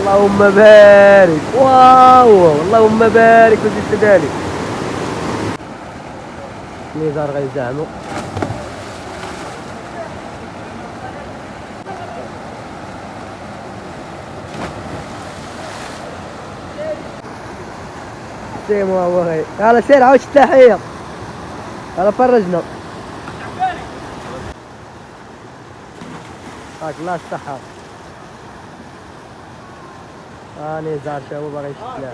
اللهم بارك. واو اللهم بارك وزيد ذلك. نزار غيزعمو سيمو هو غير. يلا سير عاود التحية. يلا فرجنا. هاك الله الصحة. نزار شاهو باغي يشتلاها.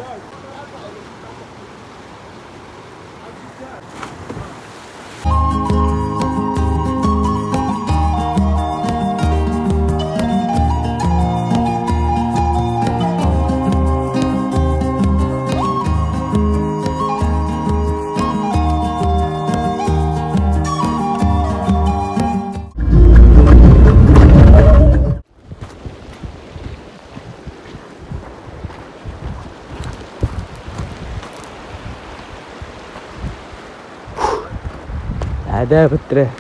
عذاب الدراري.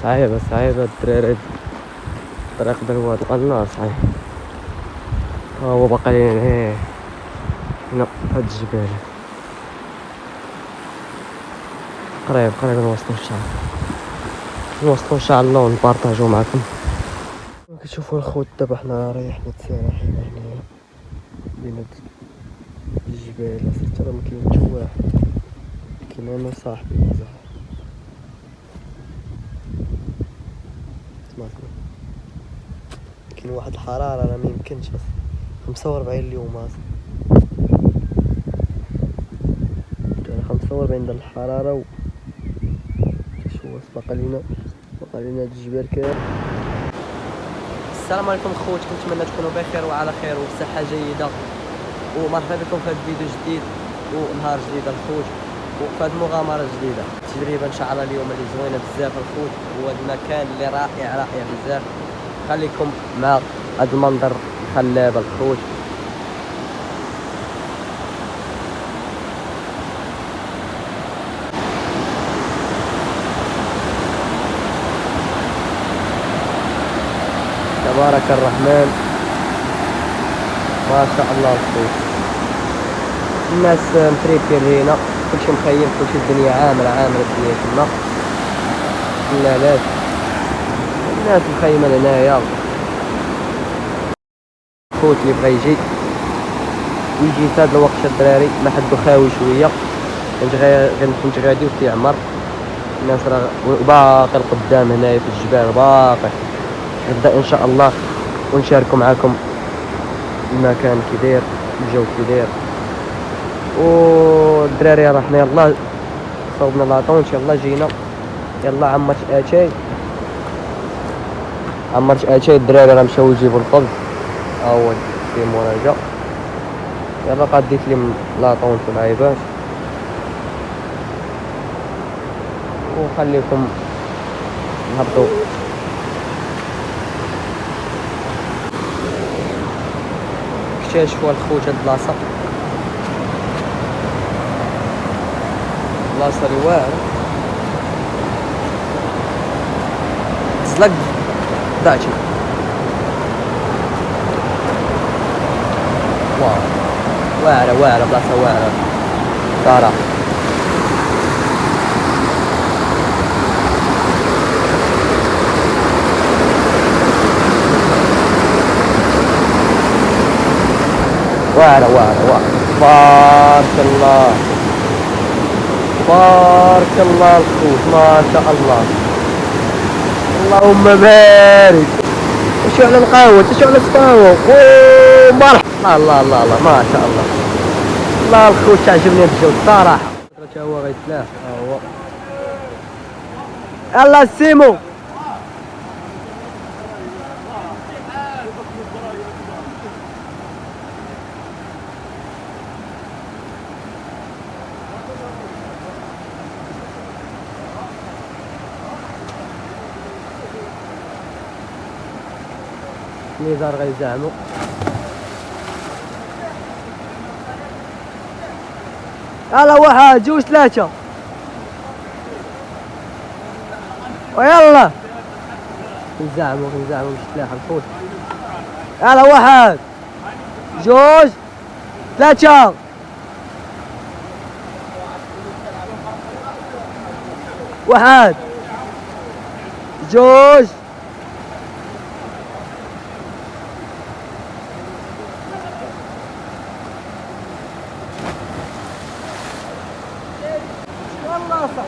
صعيبة الدراري. الطريق دروات الله صحيح. هو باقي لينا هنا هاد الجبال. قريب نوصلو ان شاء الله ونبارطاجو معكم. كتشوفوا الخوت دابا حنا ريحنا تسراحين هنايا بين الجبال. صرت راه مكاين حتى واحد. كاين انا وصاحبي مزح. كاين واحد الحرارة راه ميمكنش 45 اليوم اصلا. 45 ديال الحرارة شوف باقا لينا هاد الجبال كامل. السلام عليكم خوت، كنتمنى تكونوا بخير وعلى خير وبصحة جيدة، ومرحبا بكم في هذا الفيديو جديد ونهار جديد الخوت، وفي هذه المغامرة جديدة. تجربة ان شاء الله اليوم اللي زوينة بزاف الخوت، وهذا المكان اللي رائع بزاف. خليكم مع هذا المنظر الخلاب الخوت. تبارك الرحمن ما شاء الله الخوت. الناس متريكين هنا، كلشي مخيم، كلشي الدنيا عامرة الدنيا تما. اللالات الناس مخيمة هنايا. خوت اللي بغا يجي في هاد الوقت الدراري ما حدو خاوي شوية. كنت غادي وتيعمر الناس راه باقي القدام هنايا في الجبال باقي. نبدا ان شاء الله ونشاركوا معكم المكان كي داير، الجو كي داير. والدراري راه حنا يلاه صوبنا لاطونش، يلاه جينا، يلاه عمرت اتاي الدراري راه مشاو يجيبوا الخبز. ها هو سيمو راه جا. يلاه قاديت لهم لاطونش والعيبات، وخليكم نهبطوا. اكتشفوا الخوت هاد البلاصه اللي واعره تزلق داكشي. واعره بلاصه واعره صراحه. واعره بارك الله الخوت ما شاء الله. اللهم بارك. شو على القهوة، شو على الصفاوة. مرحبا. الله ما شاء الله. الله الخوت تعجبني الجو الصراحة. تا هو غيتلاح. ها هو يلا سيمو. نزار غيزعمو. يلا واحد جوج ثلاثة ويلا. كنزعمو مش تلاح الخوت. يلا واحد جوج ثلاثة. واحد جوج والله صح.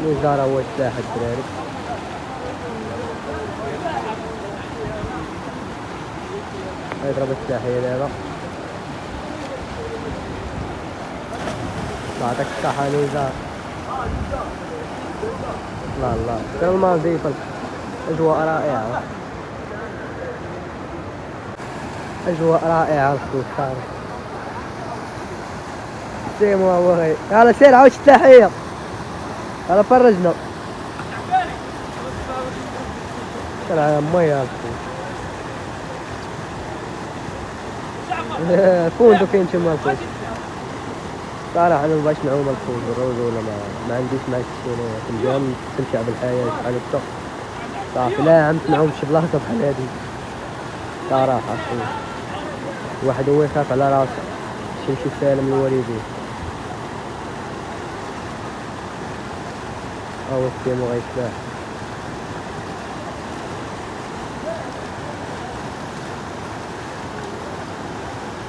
نزار هو الساحة الدراري. يضرب التحية دابا. يعطيك الصحة نزار. الله الله كان الماضي أجواء رائعة. أجواء رائعة الخوت صار. سيمو هو غير. يلا سير عاود التحية. يلا فرجنا. طلع مية الخوت. فوندو كاين تما الخوت. صراحة أنا مبغاش نعوم الخوت بالروز ولا ما عنديش معاك شي أنا كنجي نستمتع بالحياة بحال هكا. صافي لا عم نعوم شي بلاصة بحال هادي صراحة الخوت. الواحد هو يخاف على راسو يمشي سالم للوالدين. هو السيمو غيتلاح.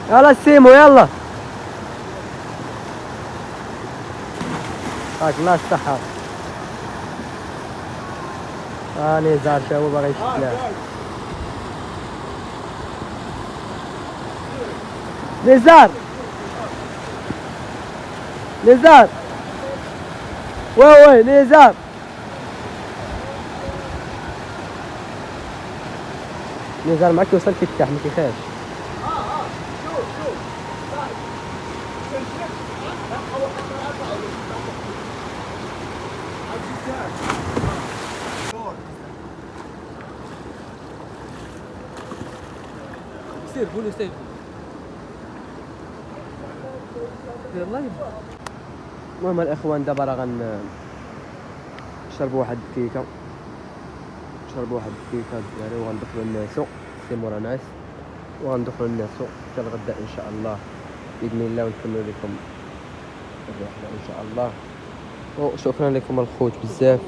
يلا السيمو يلا. هاك الله الصحة. نزار شا هو باغي يشتلاح. نزار نزار وي نزار. نزار معك يوصل كيفتح ما كيخافش. سير قولوا سير يلا. المهم الاخوان دابا راه نشربوا واحد الكيكه. الدراري وغندخلوا الناسو. سيمو راه ناعس وغندخلوا الناسو حتى الغداء ان شاء الله باذن الله ونكملوا لكم الرحله ان شاء الله. وشكرا لكم الخوت بزاف.